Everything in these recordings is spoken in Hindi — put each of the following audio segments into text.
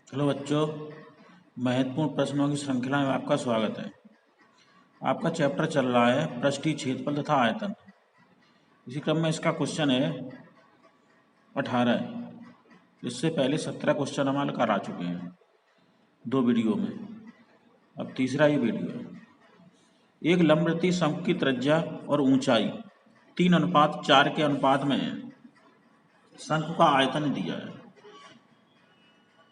हेलो बच्चों, महत्वपूर्ण प्रश्नों की श्रृंखला में आपका स्वागत है। आपका चैप्टर चल रहा है पृष्ठीय क्षेत्रफल तथा आयतन। इसी क्रम में इसका क्वेश्चन है 18। इससे पहले 17 क्वेश्चन हम करा चुके हैं 2 वीडियो में। अब तीसरा ये वीडियो है। एक लंबवृत्तीय शंकु की त्रिज्या और ऊंचाई 3:4 के अनुपात में है। शंकु का आयतन दिया है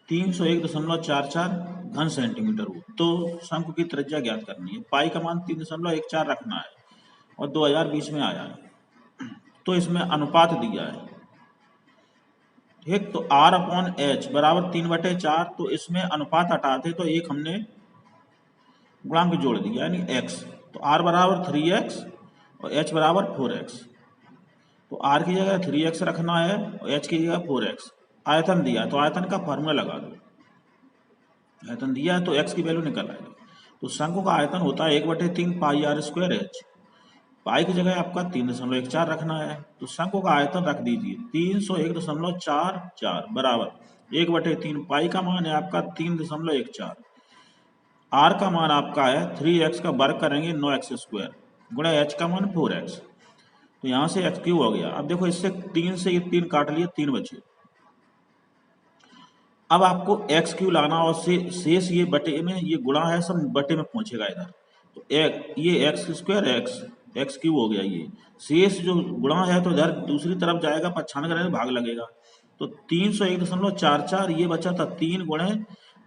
301.44 घन सेंटीमीटर हो, तो शंकु की त्रिज्या ज्ञात करनी है। पाई का मान 3.14 रखना है और 2020 में आया है, तो इसमें अनुपात दिया है। ठीक, तो R/H बराबर 3/4, तो इसमें अनुपात हटाते तो एक हमने गुणांक जोड़ दिया यानी x, तो R बराबर 3x और H बराबर 4x। तो R की जगह 3x रखना है और H की जगह 4x। आयतन दिया तो आयतन का फार्मूला लगा दो। आयतन दिया है तो x की वैल्यू निकल आएगी। तो शंकु का आयतन होता है 1/3 पाई r स्क्वायर h। पाई की जगह आपका 3.14 रखना है, तो शंकु का आयतन रख दीजिए 301.44 बराबर 1/3। पाई का मान है आपका 3.14। r का मान आपका है 3x का वर्ग करेंगे 9x स्क्वायर गुणा h का मान 4x। तो यहाँ से x क्यूब हो गया। अब देखो इससे 3 से ये 3 काट लिए, 3 बचे। अब आपको एक्स क्यू लाना और शेष ये बटे में, ये गुणा है सब बटे में पहुंचेगा इधर। तो ये एक्स स्क्वायर एक्स क्यू हो गया। ये शेष जो गुणा है तो इधर दूसरी तरफ जाएगा, 95 करने भाग लगेगा। तो 301.44 ये बचा था 3 गुणे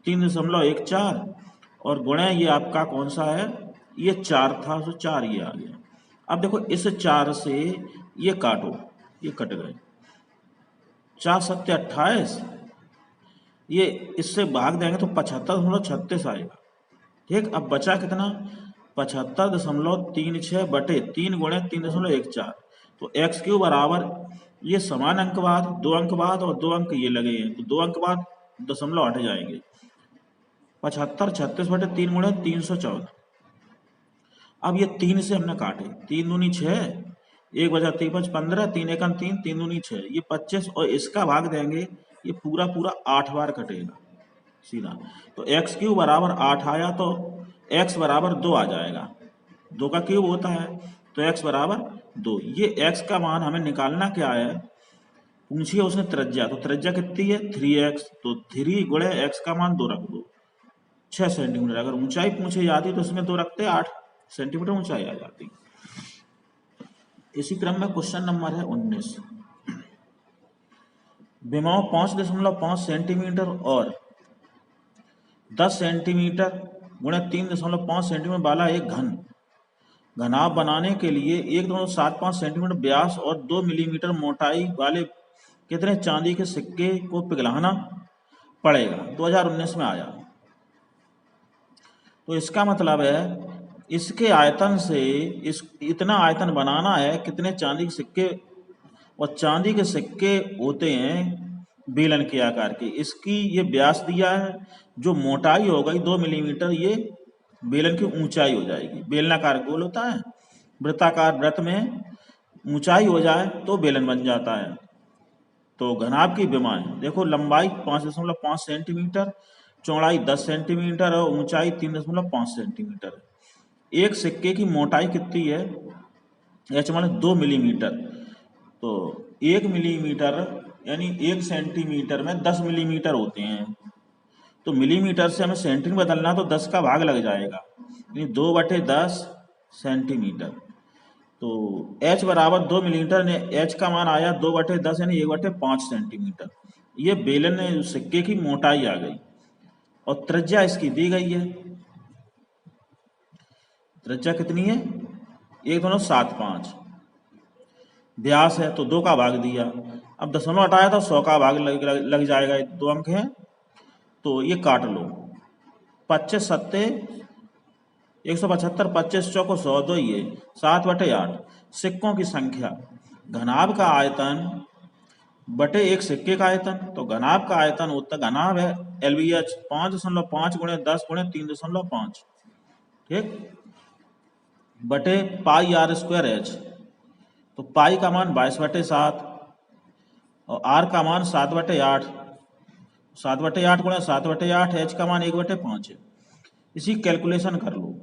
3.14 और गुणे ये आपका कौन सा है, ये 4 था, तो 4 ये आ गया। अब देखो इस 4 से ये काटो, ये कट गए। 4 सत्ते 28, ये इससे भाग देंगे तो 75.36 आएगा। ठीक, अब बचा कितना, 75.36 बटे 3 गुणे 3.14। तो एक्स क्यू बराबर ये समान अंक बाद 2 अंक बाद और 2 अंक ये लगे हैं, तो 2 अंक बाद दशमलव हट जाएंगे। 75 36 बटे 3 गुणे 314। अब ये 3 से हमने काटे, 3 दूनी 6, 1 बचा 3 5 15, 3 एकम 3, 3 दूनी 6, ये 25 और इसका भाग देंगे, ये पूरा 8 बार कटेगा सीधा। तो एक्स क्यूब बराबर 8 आया, तो एक्स बराबर 2 आ जाएगा। 2 का क्यूब होता है तो एक्स बराबर 2। ये एक्स का मान हमें निकालना क्या है, पूछिए उसने त्रिज्या, तो त्रिज्या कितनी है 3x, तो 3 गुणे एक्स का मान 2 रख दो 6 सेंटीमीटर। अगर ऊंचाई पूछी जाती तो उसमें 2 रखते 8 सेंटीमीटर ऊंचाई आ जाती। इसी क्रम में क्वेश्चन नंबर है 19। विमाओं 5.5 सेंटीमीटर और 10 सेंटीमीटर गुणे 3.5 सेंटीमीटर वाला एक घनाभ बनाने के लिए 1.75 सेंटीमीटर व्यास और 2 मिलीमीटर मोटाई वाले कितने चांदी के सिक्के को पिघलाना पड़ेगा। 2019 में आया। तो इसका मतलब है इसके आयतन से इतना आयतन बनाना है, कितने चांदी के सिक्के, और चांदी के सिक्के होते हैं बेलन के आकार के। इसकी ये व्यास दिया है, जो मोटाई हो गई 2 मिलीमीटर, ये बेलन की ऊंचाई हो जाएगी। बेलनाकार गोल होता है, वृत्ताकार वृत्त में ऊंचाई हो जाए तो बेलन बन जाता है। तो घनाभ की विमाएं देखो, लंबाई 5.5 सेंटीमीटर, चौड़ाई 10 सेंटीमीटर और ऊंचाई 3.5 सेंटीमीटर। एक सिक्के की मोटाई कितनी है, एच मान 2 मिलीमीटर, तो 1 मिलीमीटर यानी 1 सेंटीमीटर में 10 मिलीमीटर होते हैं। तो मिलीमीटर से हमें सेंटीमीटर बदलना, तो 10 का भाग लग जाएगा, यानी 2/10 सेंटीमीटर। तो h बराबर 2 मिलीमीटर ने h का मान आया 2/10 यानी 1/5 सेंटीमीटर। ये बेलन सिक्के की मोटाई आ गई और त्रिज्या इसकी दी गई है। त्रिज्या कितनी है 1.75। व्यास है तो 2 का भाग दिया, अब दशमलव हटाया तो 100 का भाग लग जाएगा, 2 अंक है तो ये काट लो। 25 सत्ते 175, 25 चौको 100, 2 ये 7/8 सिक्कों की संख्या। घनाभ का आयतन बटे एक सिक्के का आयतन, तो घनाभ का आयतन होता, घनाभ है LBH 5.5 गुणे 10 गुणे 3.5, ठीक, बटे पाई r स्क्वायर h। तो पाई का मान 22/7 और r का मान 7/8, 7/8 गुणा 7/8, एच का मान 1/5 है। इसी कैलकुलेशन कर लो।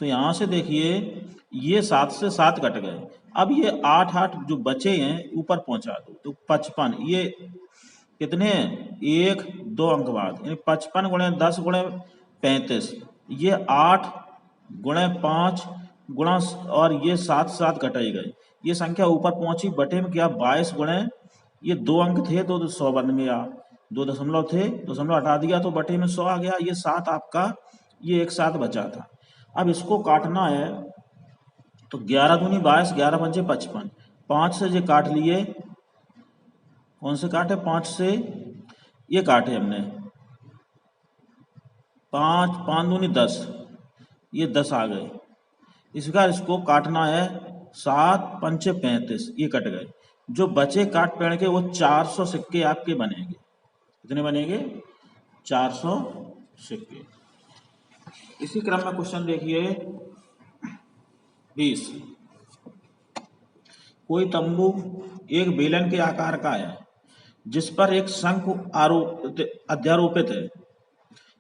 तो यहाँ से देखिए ये 7 से 7 कट गए। अब ये 8 जो बचे हैं ऊपर पहुंचा दो, तो 55 ये कितने हैं, 1 2 अंक बाद, यानी 55 गुणे 10 गुणे 35, ये 8 गुणे 5 गुणा और ये 7 7 घटाई गए, ये संख्या ऊपर पहुंची, बटे में क्या 22 गुणे, ये 2 अंक थे तो 100 बन गया, 2 दशमलव थे, दशमलव हटा दिया तो बटे में 100 आ गया। ये 7 आपका ये एक 7 बचा था। अब इसको काटना है तो 11 दूनी 22, 11 पंचे 55, 5 से ये काट लिए, कौन से काटे, 5 से ये काटे हमने, 5 5 दूनी 10, ये 10 आ गए। इस बार इसको काटना है 7 पंचे 35, ये कट गए। जो बचे काट पेड़ के वो 400 सिक्के आपके बनेंगे। कितने बनेंगे, 400 सिक्के। इसी क्रम में क्वेश्चन देखिए 20। कोई तंबू एक बेलन के आकार का है जिस पर एक शंकु अध्यारोपित है।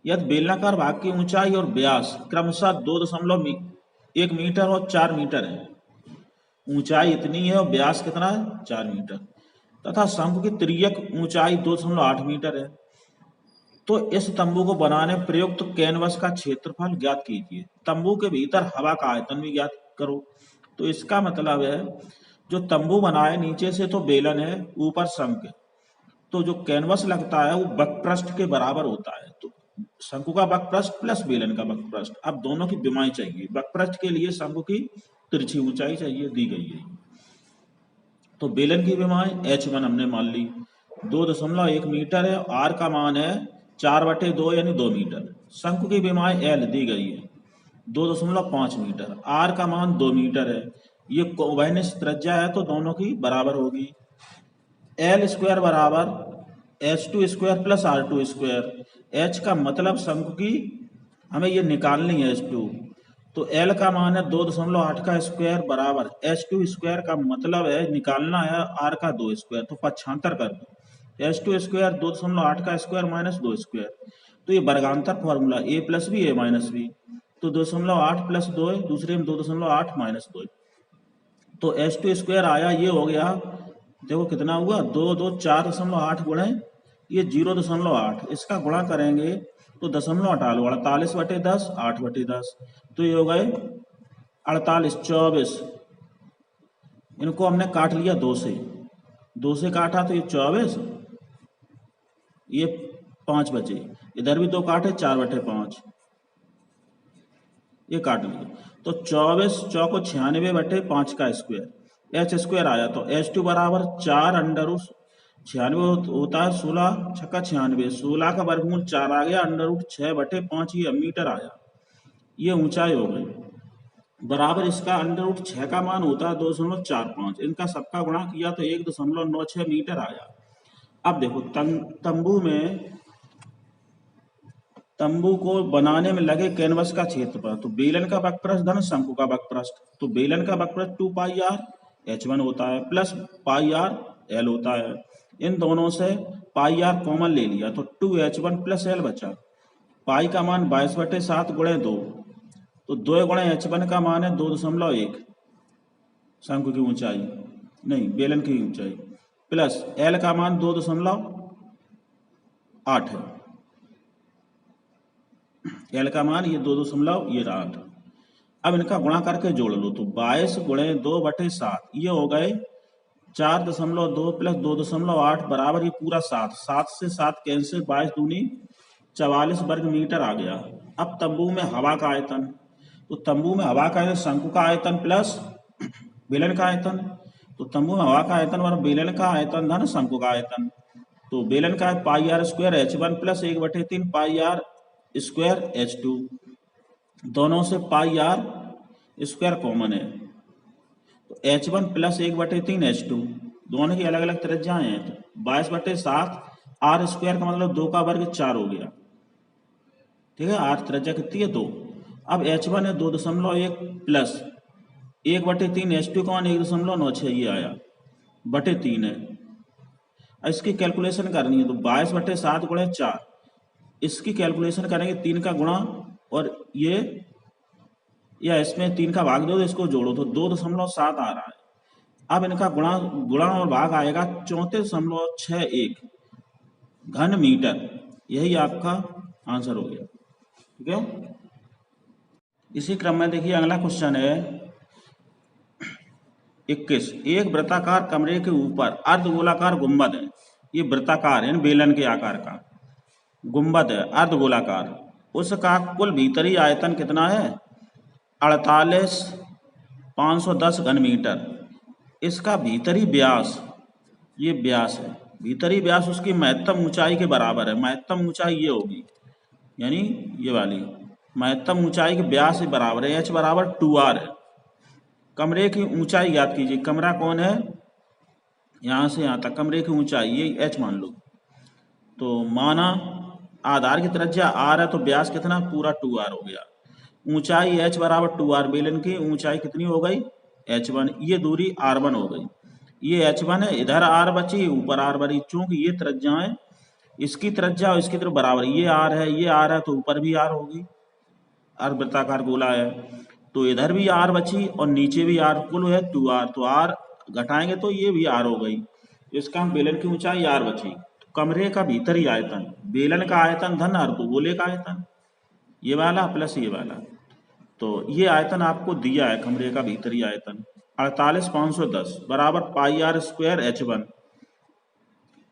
यदि बेलनाकार भाग की ऊंचाई और व्यास क्रमशः 2.1 मीटर और 4 मीटर है, ऊंचाई इतनी है और व्यास कितना है, 4 मीटर, तथा शंकु की तिर्यक ऊंचाई 2.8 मीटर है, तो इस तंबू को बनाने प्रयुक्त कैनवस का क्षेत्रफल ज्ञात कीजिए। तंबू के भीतर हवा का आयतन भी ज्ञात करो। तो इसका मतलब है जो तंबू बनाए नीचे से तो बेलन है, ऊपर शंकु, तो जो कैनवस लगता है वो वक्रपृष्ठ के बराबर होता है। तो शंकु का वक्रपृष्ठ प्लस बेलन का वक्रपृष्ठ, अब दोनों की विमाएं चाहिए। वक्रपृष्ठ के लिए शंकु की तिरछी ऊंचाई चाहिए, दी गई है। तो बेलन की विमाएं h1 हमने मान ली 2.1 मीटर है, r का मान है 4/2 यानी 2 मीटर। शंकु की विमाएं l दी गई है 2.5 मीटर, r का मान 2 मीटर है। ये कोवैनिस त्रिज्या है तो दोनों की बराबर होगी। एल स्क्वायर बराबर h2 square plus r2 square. h का मतलब शंकु की हमें ये निकालनी है h2, तो l का मान है 2.8 का स्क्वायर बराबर h2 स्क्वायर का मतलब है निकालना है r का 2 स्क्वायर, तो 75 कर दो। h2 स्क्वायर 2.8 का स्क्वायर माइनस 2 स्क्वायर, तो ये वर्गांतर formula a plus B a minus B, तो 2.8 प्लस 2 है, दूसरे में 2.8 माइनस 2, तो h2 स्क्वायर आया, ये हो गया, देखो कितना हुआ, 2 2 4.8 गुणे ये 0.8, इसका गुणा करेंगे तो दशमलव हटा लो, 48/10 8/10, तो ये हो गए 48 24। इनको हमने काट लिया 2 से काटा तो ये 24, ये 5 बचे, इधर भी 2 काटे 4/5, ये काट लिए, तो 24 चौको 96/5 का स्क्वायर, h स्क्वायर आया, तो h2 बराबर 4√96 होता है, 16 छक्का 96, 16 का वर्गमूल 4 आ गया, √6/5 ये मीटर आया। ये ऊंचाई हो गई, बराबर इसका √6 का मान होता है 2.45, इनका सबका गुणा किया तो 1.96 मीटर आया। अब देखो तंबू को बनाने में लगे कैनवस का क्षेत्रफल, तो बेलन का वक्रपृष्ठ धन शंकु का वक्रपृष्ठ, तो बेलन का वक्रपृष्ठ 2πr h1 होता है प्लस πr l होता है। इन दोनों से πr कॉमन ले लिया तो 2h1 प्लस l बचा। पाई का मान 22/7 गुणे 2, तो 2 गुणे h1 का मान है 2.1 शंकु की ऊंचाई, नहीं बेलन की ऊंचाई, प्लस l का मान 2.8 है, एल का मान ये 2.8। अब इनका गुणा करके जोड़ लो, तो 22 गुणे 2/7 ये हो गए 4.2 प्लस 2.8 बराबर ये पूरा 7, 7 से 7 कैंसिल, 22 दूनी 44 वर्ग मीटर आ गया। अब तंबू में हवा का आयतन, तो तंबू में हवा का आयतन शंकु का आयतन प्लस बेलन का आयतन, तो तंबू में हवा का आयतन और बेलन का आयतन धन शंकु का आयतन, तो बेलन का πr square h1 plus 1/3 πr square h2, दोनों से πr स्क्वायर कॉमन है, तो h1 प्लस 1/3 h2, दोनों की अलग अलग त्रिज्याएं हैं, तो 22/7 r स्क्वायर का मतलब 2 का वर्ग 4 हो गया, ठीक है, r त्रिज्या कितनी है 2। अब h1 है 2.1 प्लस 1/3 h2 का मान 1.96 ये आया बटे 3 है। इसकी कैलकुलेशन करनी है तो 22/7 गुणे 4, इसकी कैलकुलेशन करेंगे 3 का गुणा और ये या इसमें 3 का भाग दो तो इसको जोड़ो तो 2.7 आ रहा है। अब इनका गुणा गुणा और भाग आएगा 34.61 घन मीटर। यही आपका आंसर हो गया। ठीक है। इसी क्रम में देखिए अगला क्वेश्चन है 21। एक वृत्ताकार कमरे के ऊपर अर्धगोलाकार गुंबद है। ये वृत्ताकार है, बेलन के आकार का गुंबद है अर्धगोलाकार। उसका कुल भीतरी आयतन कितना है? 48,510 घन मीटर। इसका भीतरी व्यास, ये व्यास है, भीतरी व्यास उसकी महत्तम ऊंचाई के बराबर है। महत्तम ऊंचाई ये होगी, यानी ये वाली महत्तम ऊंचाई के व्यास से बराबर है। h बराबर 2r है। कमरे की ऊंचाई ज्ञात कीजिए। कमरा कौन है? यहाँ से यहाँ तक कमरे की ऊंचाई ये h मान लो। तो माना आधार की त्रिज्या r है तो व्यास कितना? पूरा 2r हो गया। ऊंचाई h बराबर 2r। बेलन की ऊंचाई कितनी हो गई? h1। ये दूरी r1 हो गई। ये h1 है, इधर r बची, ऊपर r बची। चूंकि ये त्रिज्या है, इसकी त्रिज्या और इसकी तरफ बराबर, ये r है, ये r है, तो ऊपर भी r होगी। अर्धवृत्ताकार गोला है तो इधर भी r बची और नीचे भी r, कुल है 2r। तो r घटाएंगे तो ये भी r हो गई। इसका हम बेलन की ऊंचाई r बची। तो कमरे का भीतरी आयतन, बेलन का आयतन धन अर्धगोले का आयतन, ये वाला प्लस ये वाला। तो ये आयतन आपको दिया है, कमरे का भीतरी आयतन 48,510 बराबर पाई r स्क्वायर h1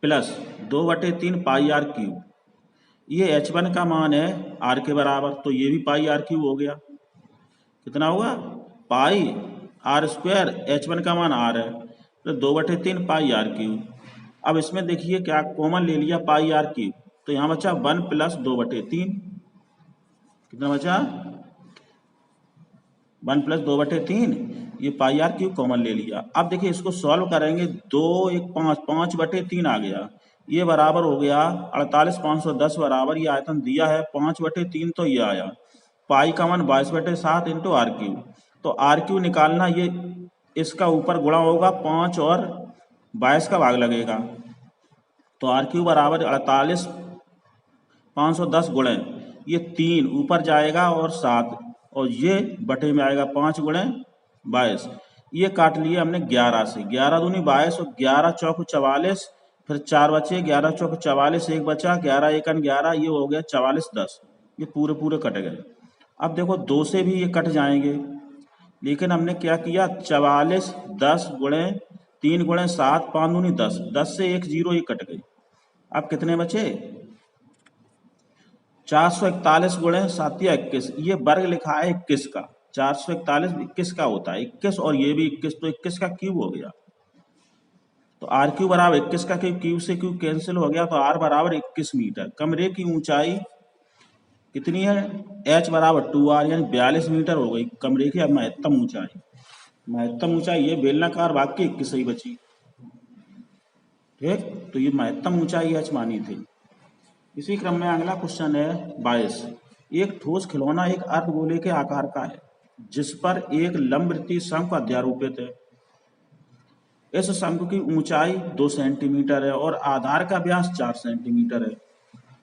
प्लस 2/3 पाई r क्यूब। ये h1 का मान है r के बराबर, तो ये भी पाई r क्यूब हो गया। कितना हुआ? पाई r स्क्वायर, h1 का मान r है, तो 2/3 पाई r क्यूब। अब इसमें देखिए क्या कॉमन ले लिया, पाई r क्यूब, तो यहाँ बचा 1 प्लस 2/3। कितना बचा? 1 प्लस 2/3। ये पाई r क्यूब कॉमन ले लिया। अब देखिए इसको सॉल्व करेंगे, 2 1 5, 5/3 आ गया। ये बराबर हो गया 48,510 बराबर, ये आयतन दिया है 5/3, तो ये आया पाई का मान 22/7 इंटू आर क्यूब। तो आर क्यूब निकालना, ये इसका ऊपर गुणा होगा 5 और 22 का भाग लगेगा, तो आर क्यूब बराबर 48,510 गुणे ये 3 ऊपर जाएगा और 7 और ये बटे में आएगा 5 गुणे 22। ये काट लिए हमने 11 से, 11 दूनी 22 और 11 चौक 44, फिर 4 बचे, 11 चौक 44, एक बचा, 11 एकन 11, ये हो गया 44/10। ये पूरे पूरे कट गए। अब देखो 2 से भी ये कट जाएंगे, लेकिन हमने क्या किया, 44/10 गुणे 3 गुणे 7, 5 दूनी 10, 10 से 1 0 ये कट गई। अब कितने बचे? 441 गुणे 7 या 21। ये वर्ग लिखा है 21 का, 441 21 का होता है, 21 और ये भी 21, तो 21 का क्यूब हो गया। तो आर क्यूब बराबर 21 का क्यूब, क्यूब से क्यूब कैंसिल हो गया, तो आर बराबर 21 मीटर। कमरे की ऊंचाई कितनी है? h बराबर 2r, यानी 42 मीटर हो गई कमरे की अब महत्तम ऊंचाई। महत्तम ऊंचाई ये बेलनाकार भाग की 21 ही बची। ठीक, तो ये महत्तम ऊंचाई h मानी थी। इसी क्रम में अगला क्वेश्चन है 22। एक ठोस खिलौना एक अर्धगोले के आकार का है जिस पर एक लंबवृत्तीय शंकु अध्यारोपित है। इस शंकु की ऊंचाई 2 सेंटीमीटर है और आधार का व्यास 4 सेंटीमीटर है।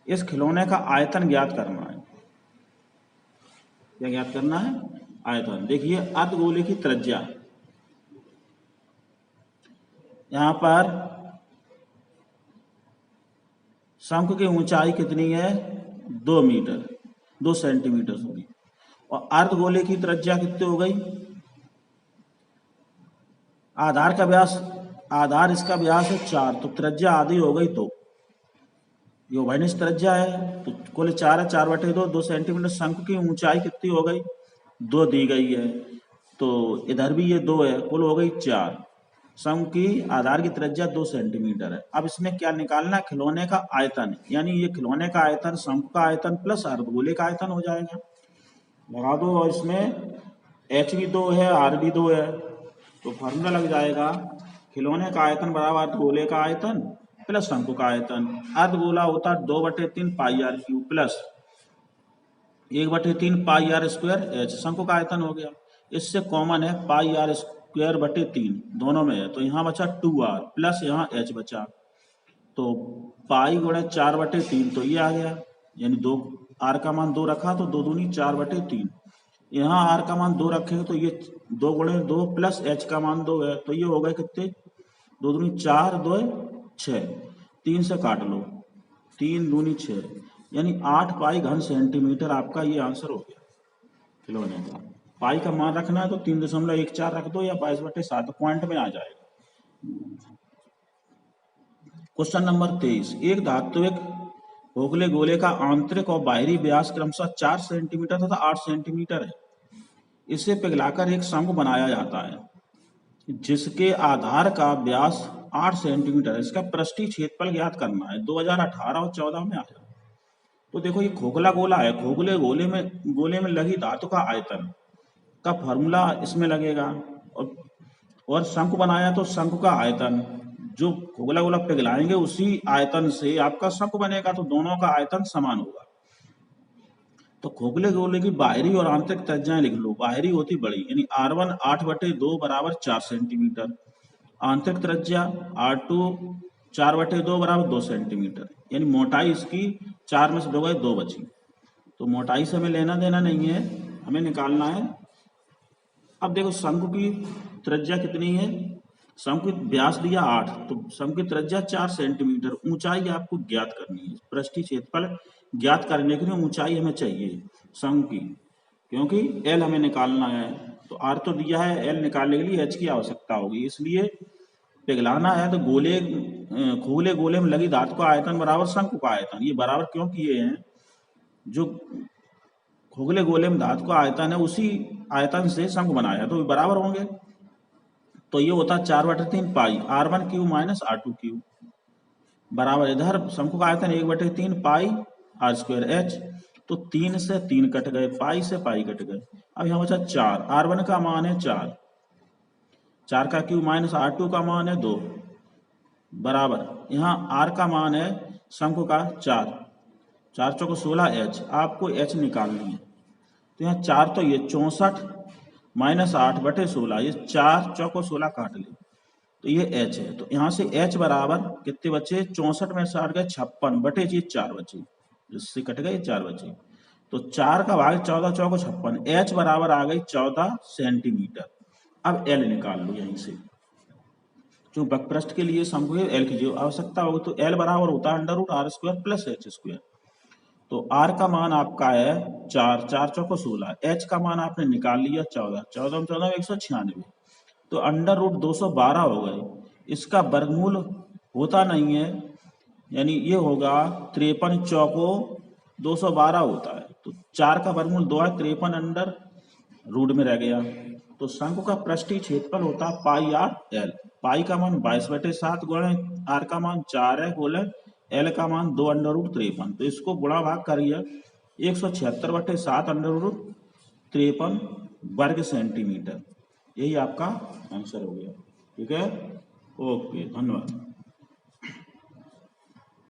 इस खिलौने का आयतन ज्ञात करना है। क्या ज्ञात करना है? आयतन। देखिए अर्धगोले की त्रिज्या, यहाँ पर शंकु की ऊंचाई कितनी है? 2 मीटर, 2 सेंटीमीटर सॉरी, और अर्धगोले की त्रिज्या कितनी हो गई? आधार का व्यास, आधार इसका व्यास है 4, तो त्रिज्या आधी हो गई 2। ये उभयनिष्ठ त्रिज्या है, तो कुल 4 है, 4/2, 2 सेंटीमीटर। शंकु की ऊंचाई कितनी हो गई? 2 दी गई है, तो इधर भी ये 2 है, कुल हो गई 4। शंकु की आधार की त्रिज्या 2 सेंटीमीटर है। अब इसमें क्या निकालना? खिलौने का आयतन, यानी ये खिलौने का आयतन शंकु का आयतन प्लस अर्धगोले का आयतन हो जाएगा। लगा दो, और इसमें h भी 2 है, r भी 2 है, तो फॉर्मूला लग जाएगा खिलौने का आयतन बराबर अर्धगोले का आयतन प्लस शंकु का आयतन। अर्धगोला होता 2/3 पाई r क्यूब प्लस 1/3 पाई r स्क्वायर h। शंकु का आयतन हो गया। इससे कॉमन है पाई r²/3 दोनों में है, तो यहाँ बचा 2r प्लस यहाँ h बचा। तो पाई गुणे 4/3 तो ये आ गया, यानी दो, आर का मान 2 रखा तो 2 दूनी 4/3। यहाँ आर का मान 2 रखेंगे तो ये 2 गुणे 2 प्लस एच का मान 2 है, तो ये हो गए कितने, 2 दूनी 4, 2 6, 3 से काट लो, 3 दूनी 6, यानी 8 पाई घन सेंटीमीटर आपका ये आंसर हो गया खिलौने का। पाई का मान रखना है तो 3.14 रख दो या 22/7 पॉइंट में आ जाएगा। क्वेश्चन नंबर 23, एक धात्विक खोखले गोले का आंतरिक और बाहरी व्यास क्रमशः 4 सेंटीमीटर तथा 8 सेंटीमीटर है। इसे पिघलाकर एक शंकु बनाया जाता है जिसके आधार का व्यास 8 सेंटीमीटर है। इसका पृष्ठीय क्षेत्रफल ज्ञात करना है। 2018 और 14 में आया। तो देखो ये खोखला गोला है, खोखले गोले में लगी धातु का आयतन का फॉर्मूला इसमें लगेगा, और शंकु बनाया तो शंकु का आयतन, जो खोखला गोला पिघलाएंगे उसी आयतन से आपका शंकु बनेगा, तो दोनों का आयतन समान होगा। तो खोखले गोले की बाहरी और आंतरिक त्रिज्याएं लिख लो। बाहरी होती बड़ी, यानी R1 8/2 बराबर 4 सेंटीमीटर, आंतरिक त्रिज्या R2 4/2 बराबर 2 सेंटीमीटर, यानी मोटाई इसकी 4 में से 2 गए, 2 बची। तो मोटाई से हमें लेना देना नहीं है, हमें निकालना है। अब देखो शंकु की त्रिज्या कितनी है, शंकु की व्यास दिया 8, तो शंकु की त्रिज्या 4 सेंटीमीटर, ऊंचाई आपको ज्ञात करनी है। पृष्ठीय क्षेत्रफल ज्ञात करने के लिए ऊंचाई हमें चाहिए शंकु की, क्योंकि एल हमें निकालना है। तो आर तो दिया है, एल निकालने के लिए एच की आवश्यकता होगी। इसलिए पिघलाना है तो खोखले गोले में लगी धातु का आयतन बराबर शंकु का आयतन। ये बराबर क्यों किए हैं, जो खोखले गोले में धातु का आयतन है उसी आयतन से शंकु बनाया, तो बराबर होंगे। तो ये होता है 4/3 पाई R1³ माइनस R2³ बराबर, इधर शंकु का आयतन 1/3 पाई R²H, तो 3 से 3 कट गए, पाई से पाई कट गए। अब यहाँ बचा 4, R1 का मान है 4, 4 का क्यूब माइनस R2 का मान है 2 बराबर, यहाँ R का मान है शंकु का 4, 4 चौको 16 H, आपको H निकालनी है। तो यहाँ 4 तो ये 64 माइनस 8/16, ये 4 चौको 16 काट ले, तो ये H है। तो यहाँ से H बराबर कितने बचे, 64 में से 8 गए 56 बटे 4 बचे, जिससे कट गए 4 बचे। तो 4 का भाग 14 चौको 56, H बराबर आ गई 14 सेंटीमीटर। अब L निकाल लो यहीं से, जो वक्रपृष्ठ के लिए शंकु है L की जो आवश्यकता होगी, तो L बराबर होता है √R² प्लस H²। तो R का मान आपका है 4, 4 चौको 16, H का मान आपने निकाल लिया 14, 14 में 14 196, तो √212 हो गए। इसका वर्गमूल होता नहीं है, यानी ये होगा 53 चौको 212 होता है, तो 4 का वर्गमूल 2 है, 53 अंडर रूट में रह गया। तो शंकु का पृष्ठीय क्षेत्रफल होता है पाई आर एल। पाई का मान 22/7 गुणे आर का मान 4 है बोले एल का मान 2√53, तो इसको गुणा भाग करिए 176/7 √53 वर्ग सेंटीमीटर। यही आपका आंसर हो गया। ठीक है, ओके, धन्यवाद।